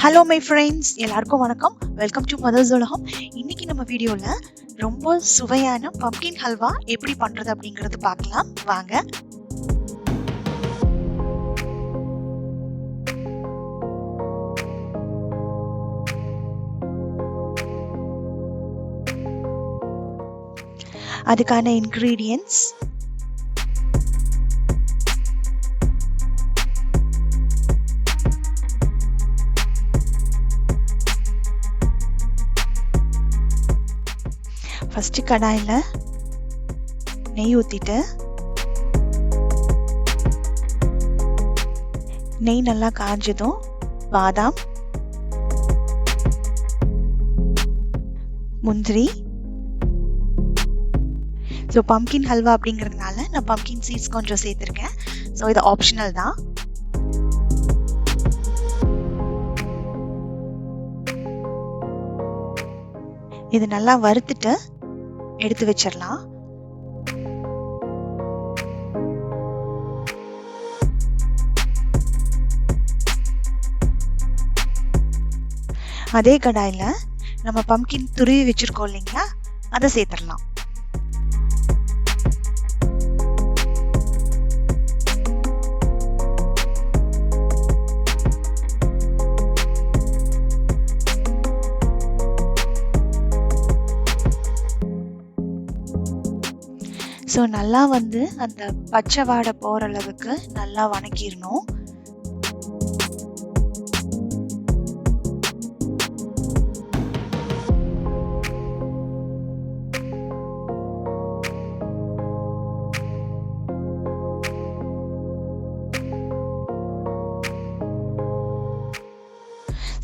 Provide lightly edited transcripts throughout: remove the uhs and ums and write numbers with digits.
Hello my friends, எல்லாருக்கும் வணக்கம். Welcome to mothers உலகம். இன்னைக்கு நம்ம வீடியோவில் ரொம்ப சுவையான பம்கின் ஹல்வா எப்படி பண்ணுறது அப்படிங்கிறது பார்க்கலாம் வாங்க. அதுக்கான இன்க்ரீடியன்ட்ஸ்: ஃபஸ்ட்டு கடாயில் நெய் ஊற்றிட்டு, நெய் நல்லா காஞ்சதும் பாதாம், முந்திரி, ஸோ பம்கின் ஹல்வா அப்படிங்கிறதுனால நான் பம்கின் சீட்ஸ் கொஞ்சம் சேர்த்துருக்கேன். ஸோ இது ஆப்ஷனல் தான். இது நல்லா வறுத்துட்டு எடுத்து வச்சிடலாம். அதே கடாயில் நம்ம பம்கின் துருவி வச்சிருக்கோம் இல்லைங்களா, அதை சேர்த்துடலாம். ஸோ நல்லா அந்த பச்சை வாடை போகிற அளவுக்கு நல்லா வணக்கிடணும்.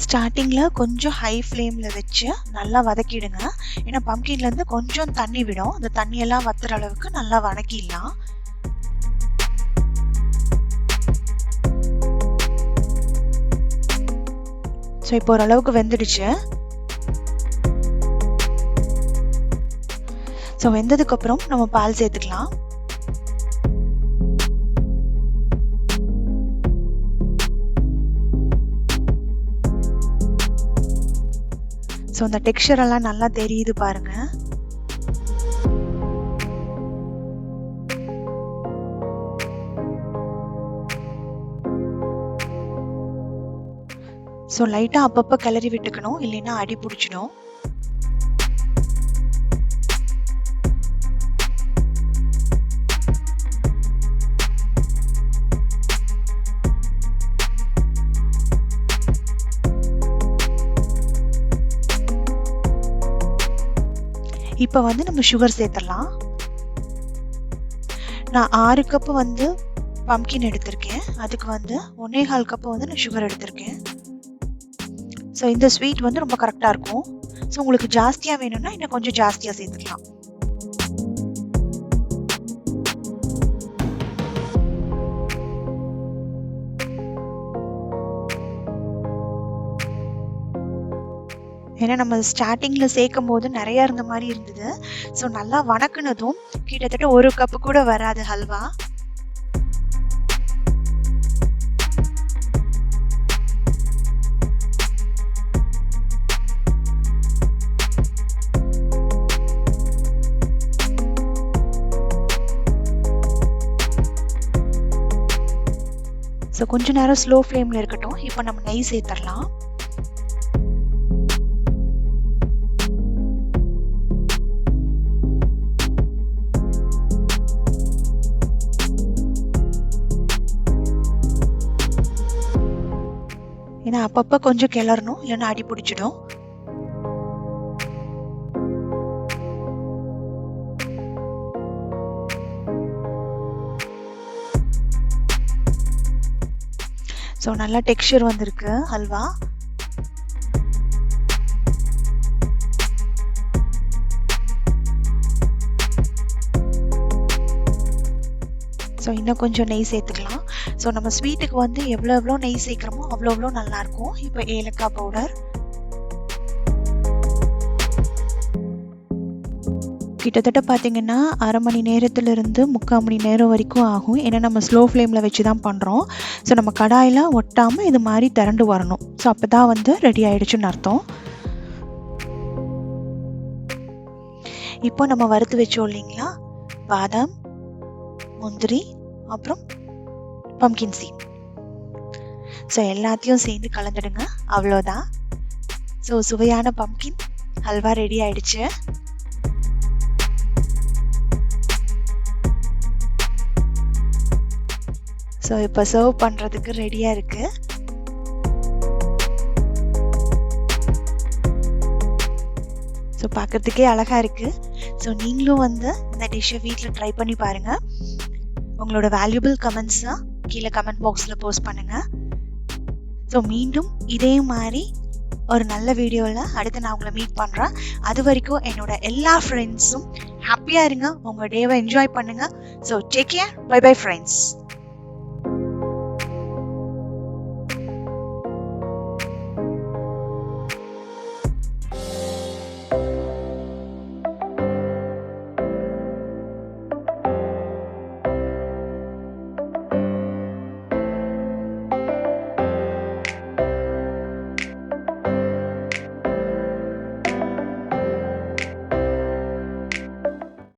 ஸ்டார்டிங்கில் கொஞ்சம் ஹை ஃப்ளேமில் வச்சு நல்லா வதக்கிடுங்க. ஏன்னா பம்கின்லேருந்து கொஞ்சம் தண்ணி விடும். அந்த தண்ணியெல்லாம் வத்துற அளவுக்கு நல்லா வதக்கிடலாம். ஸோ இப்போ ஓரளவுக்கு வெந்துடுச்சு. ஸோ வெந்ததுக்கப்புறம் நம்ம பால் சேர்த்துக்கலாம். ஸோ அந்த டெக்ஸ்சர் எல்லாம் நல்லா தெரியுது பாருங்க. ஸோ லைட்டாக அப்பப்போ கிளறி விட்டுக்கணும், இல்லைன்னா அடி பிடிச்சிடும். இப்போ நம்ம சுகர் சேர்த்துடலாம். நான் 6 கப்பு பம்கின் எடுத்திருக்கேன். அதுக்கு 1.25 கப்பு நான் சுகர் எடுத்திருக்கேன். ஸோ இந்த ஸ்வீட் ரொம்ப கரெக்டாக இருக்கும். ஸோ உங்களுக்கு ஜாஸ்தியாக வேணும்னா இன்னும் கொஞ்சம் ஜாஸ்தியாக சேர்த்துக்கலாம். ஏன்னா நம்ம ஸ்டார்டிங்கில் சேர்க்கும் போது நிறையா இருந்த மாதிரி இருந்தது. ஸோ நல்லா வணக்குனதும் கிட்டத்தட்ட 1 கப்பு கூட வராது ஹல்வா. ஸோ கொஞ்ச நேரம் ஸ்லோ ஃப்ளேமில் இருக்கட்டும். இப்போ நம்ம நெய் சேர்த்துடலாம். ஏன்னா அப்பப்போ கொஞ்சம் கிளறணும், இல்லைன்னா அடி பிடிச்சிடும். ஸோ நல்லா டெக்ஸ்சர் வந்திருக்கு ஹல்வா. ஸோ இன்னும் கொஞ்சம் நெய் சேர்த்துக்கலாம். ஸோ நம்ம ஸ்வீட்டுக்கு எவ்வளோ நெய் சேர்க்குறோமோ அவ்வளோ நல்லாயிருக்கும். இப்போ ஏலக்காய் பவுடர், கிட்டத்தட்ட பார்த்தீங்கன்னா 1/2 மணி நேரத்துலேருந்து 3/4 மணி நேரம் வரைக்கும் ஆகும். ஏன்னா நம்ம ஸ்லோ ஃப்ளேமில் வச்சு தான் பண்ணுறோம். ஸோ நம்ம கடாயில் ஒட்டாமல் இது மாதிரி திரண்டு வரணும். ஸோ அப்போ தான் வந்து ரெடி ஆகிடுச்சுன்னு அர்த்தம். இப்போ நம்ம வறுத்து வச்சோம் இல்லைங்களா, பாதாம், முந்திரி, அப்புறம் பம்கின் சீட். ஸோ எல்லாத்தையும் சேர்ந்து கலந்துடுங்க. அவ்வளோதான். ஸோ சுவையான பம்கின் ஹல்வா ரெடி ஆயிடுச்சு. ஸோ இப்போ சர்வ் பண்ணுறதுக்கு ரெடியாக இருக்குது. ஸோ பார்க்குறதுக்கே அழகாக இருக்குது. ஸோ நீங்களும் வந்து இந்த டிஷ்ஷை வீட்டில் ட்ரை பண்ணி பாருங்கள். உங்களோட வேல்யூபிள் கமெண்ட்ஸை கீழே கமெண்ட் பாக்ஸில் போஸ்ட் பண்ணுங்கள். ஸோ மீண்டும் இதே மாதிரி ஒரு நல்ல வீடியோவில் அடுத்து நான் உங்களை மீட் பண்ணுறேன். அது வரைக்கும் என்னோட எல்லா ஃப்ரெண்ட்ஸும் ஹாப்பியாக இருங்க. உங்கள் டேவை என்ஜாய் பண்ணுங்கள். So take care. Bye bye friends.